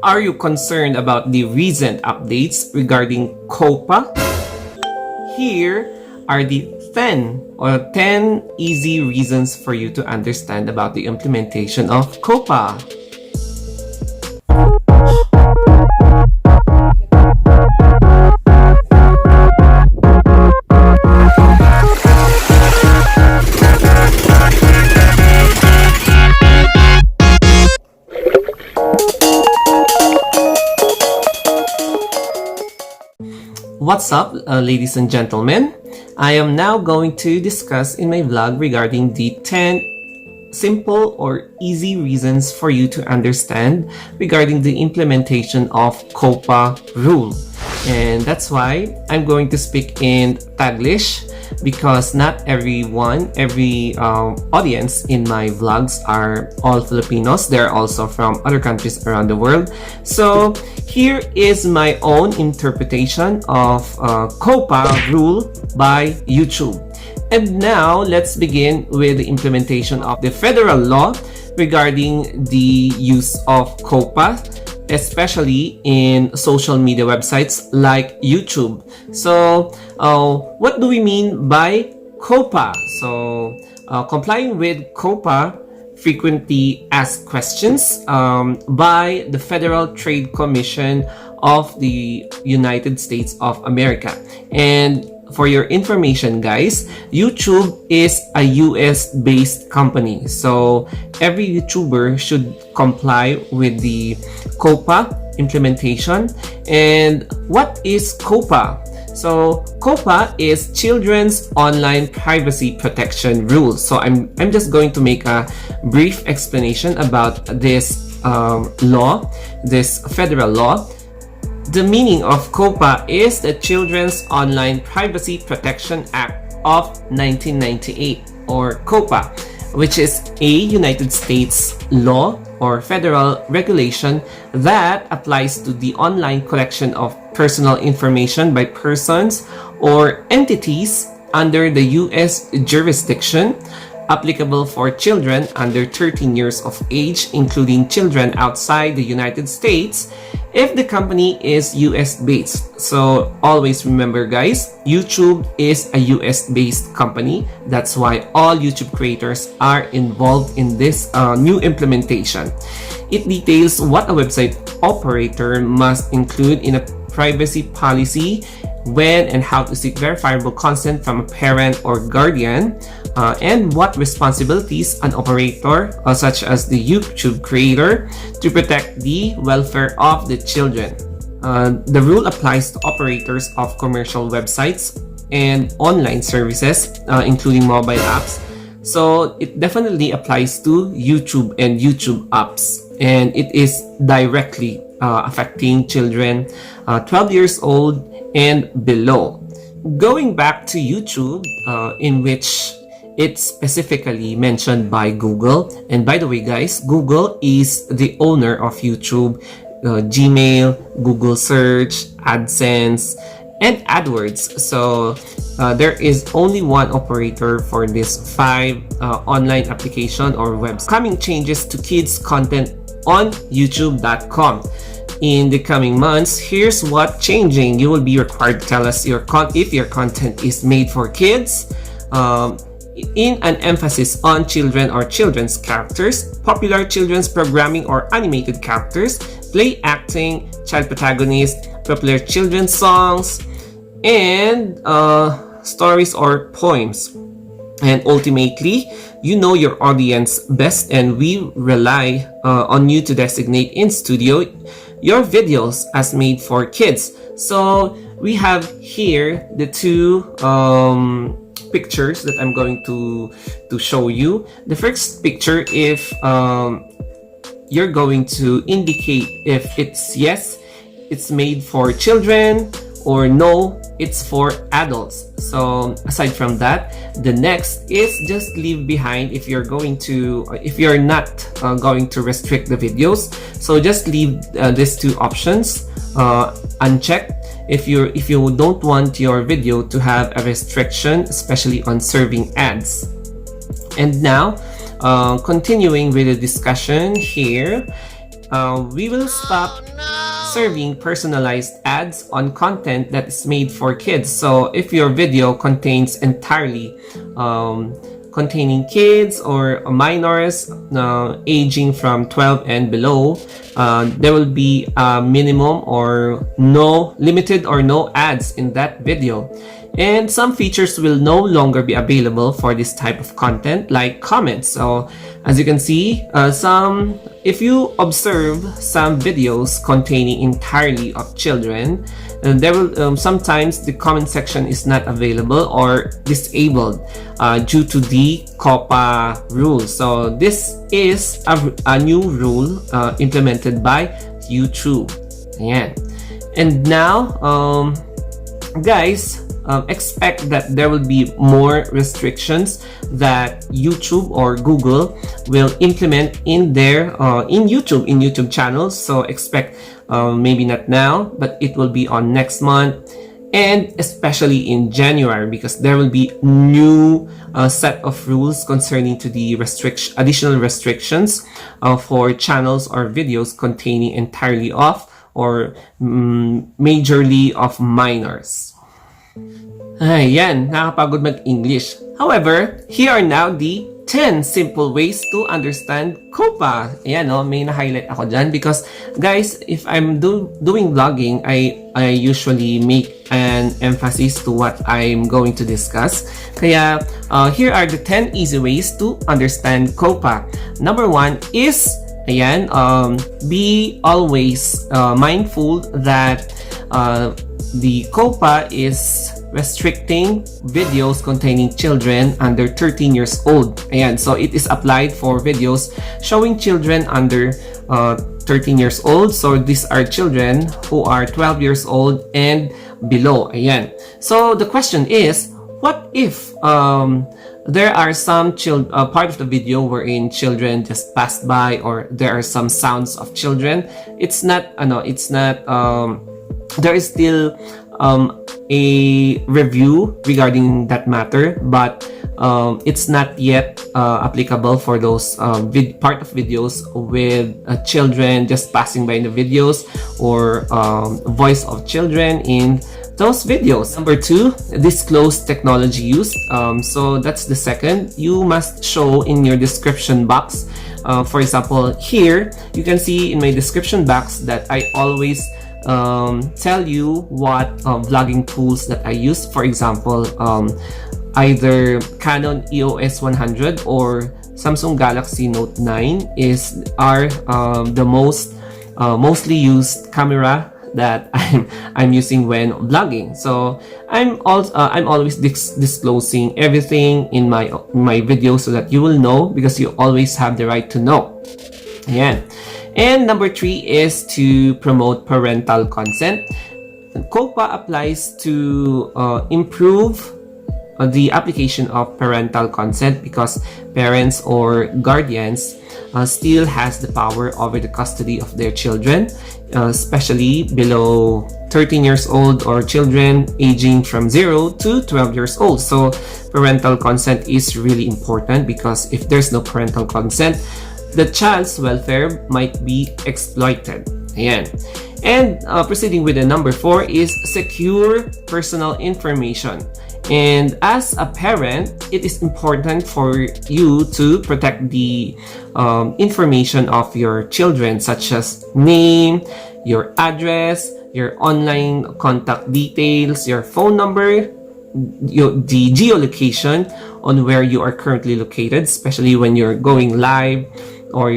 Are you concerned about the recent updates regarding Coppa? Here are the 10 easy reasons for you to understand about the implementation of Coppa. What's up, ladies and gentlemen? I am now going to discuss in my vlog regarding the 10 simple or easy reasons for you to understand regarding the implementation of Coppa rule. And that's why I'm going to speak in Taglish, because not every audience in my vlogs are all Filipinos. They're also from other countries around the world. So here is my own interpretation of Coppa rule by YouTube. And now let's begin with the implementation of the federal law regarding the use of Coppa, especially in social media websites like YouTube. So what do we mean by Coppa? So complying with Coppa frequently asked questions by the Federal Trade Commission of the United States of America. And for your information, guys, YouTube is a US-based company. So every YouTuber should comply with the Coppa implementation. And what is Coppa? So Coppa is Children's Online Privacy Protection Rules. So I'm just going to make a brief explanation about this law, this federal law. The meaning of Coppa is the Children's Online Privacy Protection Act of 1998, or Coppa, which is a United States law or federal regulation that applies to the online collection of personal information by persons or entities under the U.S. jurisdiction, applicable for children under 13 years of age, including children outside the United States, if the company is US based. So always remember, guys, YouTube is a US based company. That's why all YouTube creators are involved in this new implementation. It details what a website operator must include in a privacy policy, when and how to seek verifiable consent from a parent or guardian, and what responsibilities an operator, such as the YouTube creator, to protect the welfare of the children. The rule applies to operators of commercial websites and online services, including mobile apps. So it definitely applies to YouTube and YouTube apps, and it is directly affecting children 12 years old and below. Going back to YouTube, in which it's specifically mentioned by Google. And by the way, guys, Google is the owner of YouTube, Gmail, Google Search, AdSense, and AdWords. So there is only one operator for this 5 online application or website. Coming changes to kids content on youtube.com. In the coming months, here's what changing. You will be required to tell us if your content is made for kids, in an emphasis on children or children's characters, popular children's programming or animated characters, play acting, child protagonist, popular children's songs, and stories or poems. And ultimately, you know your audience best, and we rely on you to designate in studio your videos as made for kids. So we have here the two pictures that I'm going to show you. The first picture, if you're going to indicate if it's yes, it's made for children, or no, it's for adults. So aside from that, the next is just leave behind if you're not going to restrict the videos. So just leave these two options unchecked if you don't want your video to have a restriction, especially on serving ads. And now continuing with the discussion here, we will stop serving personalized ads on content that is made for kids. So if your video contains entirely containing kids or minors aging from 12 and below, there will be a minimum or limited or no ads in that video. And some features will no longer be available for this type of content, like comments. So as you can see, if you observe some videos containing entirely of children, there will sometimes the comment section is not available or disabled due to the Coppa rules. So this is a new rule implemented by YouTube. Ayan. And now, guys, expect that there will be more restrictions that YouTube or Google will implement in their in YouTube channels. So expect maybe not now, but it will be on next month, and especially in January, because there will be new set of rules concerning to the additional restrictions for channels or videos containing entirely of or majorly of minors. Ayan, nakakapagod mag-English. However, here are now the 10 simple ways to understand Coppa. Ayan, may na-highlight ako dyan because, guys, if I'm doing vlogging, I usually make an emphasis to what I'm going to discuss. Kaya, here are the 10 easy ways to understand Coppa. Number 1 is, ayan, be always mindful that the Coppa is restricting videos containing children under 13 years old. Ayan, so it is applied for videos showing children under 13 years old. So these are children who are 12 years old and below. Ayan. So the question is, what if there are some part of the video wherein children just passed by, or there are some sounds of children? It's not, there is still a review regarding that matter, but it's not yet applicable for those part of videos with children just passing by in the videos, or voice of children in those videos. Number 2, disclose technology use. So that's the second. You must show in your description box. For example, here you can see in my description box that I always tell you what vlogging tools that I use. For example, either Canon EOS M100 or Samsung Galaxy Note 9 are the mostly used camera that I'm using when vlogging. So I'm always disclosing everything in my videos so that you will know, because you always have the right to know. Ayan. And number 3 is to promote parental consent. Coppa applies to improve the application of parental consent, because parents or guardians still has the power over the custody of their children, especially below 13 years old or children aging from 0 to 12 years old. So parental consent is really important, because if there's no parental consent, the child's welfare might be exploited. Ayan. And proceeding with the number 4 is secure personal information. And as a parent, it is important for you to protect the information of your children, such as name, your address, your online contact details, your phone number, the geolocation on where you are currently located, especially when you're going live or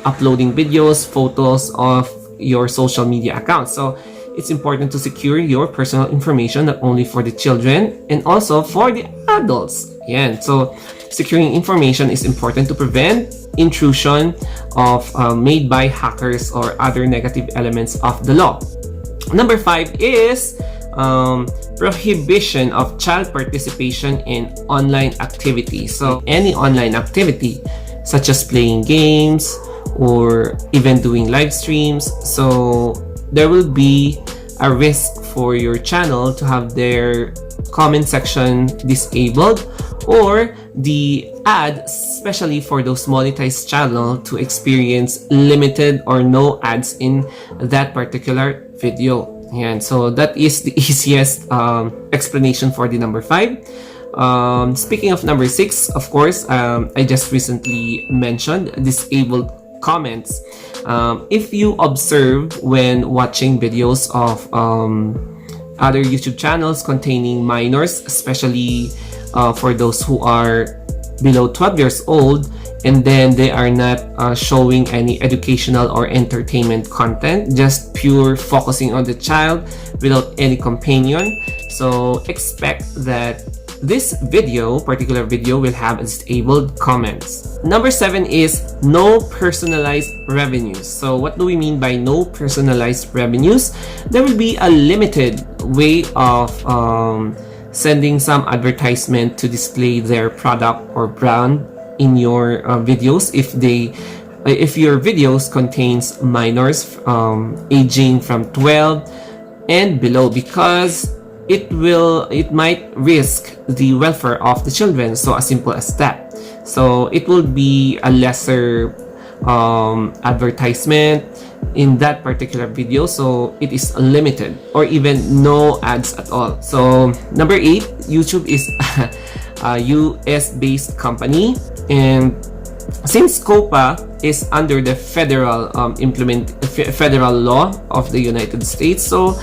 uploading videos, photos of your social media accounts. So it's important to secure your personal information, not only for the children and also for the adults. Yan. So securing information is important to prevent intrusion of made by hackers or other negative elements of the law. Number 5 is prohibition of child participation in online activities. So any online activity, such as playing games or even doing live streams, so there will be a risk for your channel to have their comment section disabled or the ad, especially for those monetized channel, to experience limited or no ads in that particular video. And so that is the easiest explanation for the number 5. Speaking of number 6, of course, I just recently mentioned disabled comments. If you observe when watching videos of other YouTube channels containing minors, especially for those who are below 12 years old, and then they are not showing any educational or entertainment content, just pure focusing on the child without any companion. So expect that this particular video will have disabled comments. Number 7 is no personalized revenues. So what do we mean by no personalized revenues? There will be a limited way of sending some advertisement to display their product or brand in your videos if your videos contains minors aging from 12 and below, because it might risk the welfare of the children. So as simple as that. So it will be a lesser advertisement in that particular video, so it is limited or even no ads at all. So number 8, YouTube is a US based company, and since Coppa is under the federal federal law of the United States, so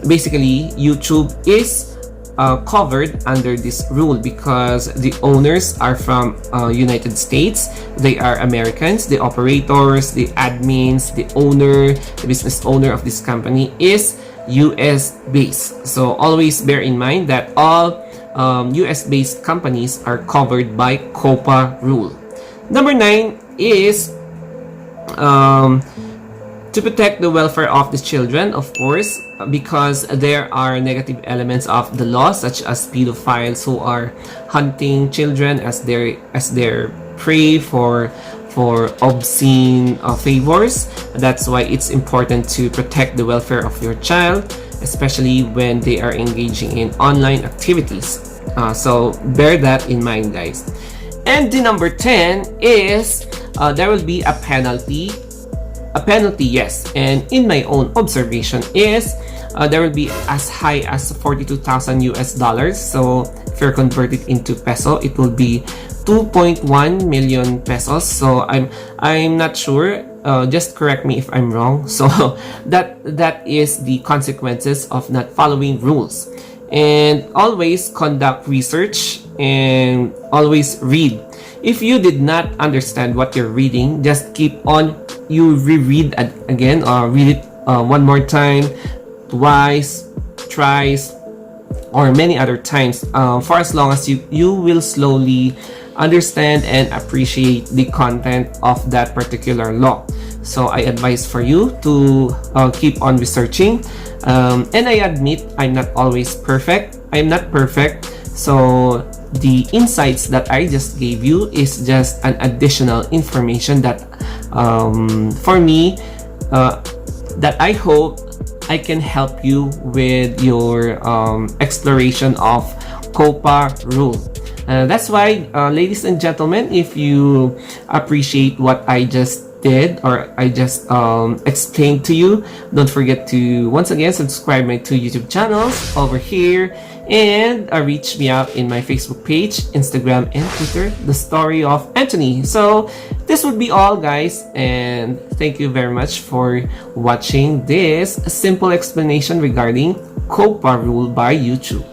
basically YouTube is covered under this rule because the owners are from United States. They are Americans. The operators, the admins, the owner, the business owner of this company is US based. So always bear in mind that all US based companies are covered by Coppa rule. Number 9 is to protect the welfare of the children, of course, because there are negative elements of the law, such as pedophiles who are hunting children as their prey for obscene favors. That's why it's important to protect the welfare of your child, especially when they are engaging in online activities. So bear that in mind, guys. And the number 10 is there will be a penalty. A penalty, yes, and in my own observation is there will be as high as 42,000 US dollars. So if you're converted into peso, it will be 2.1 million pesos. So I'm not sure. Just correct me if I'm wrong. So that is the consequences of not following rules. And always conduct research and always read. If you did not understand what you're reading, just keep on. You reread again, or read it one more time, twice, thrice, or many other times, for as long as you will slowly understand and appreciate the content of that particular law. So I advise for you to keep on researching, and I admit I'm not always perfect. I'm not perfect, so the insights that I just gave you is just an additional information that for me that I hope I can help you with your exploration of Coppa rule. That's why, ladies and gentlemen, if you appreciate what I just did or I just explained to you, don't forget to once again subscribe my 2 YouTube channels over here, and reach me out in my Facebook page, Instagram, and Twitter, The Story of Anthony. So this would be all, guys, and thank you very much for watching this simple explanation regarding Coppa rule by YouTube.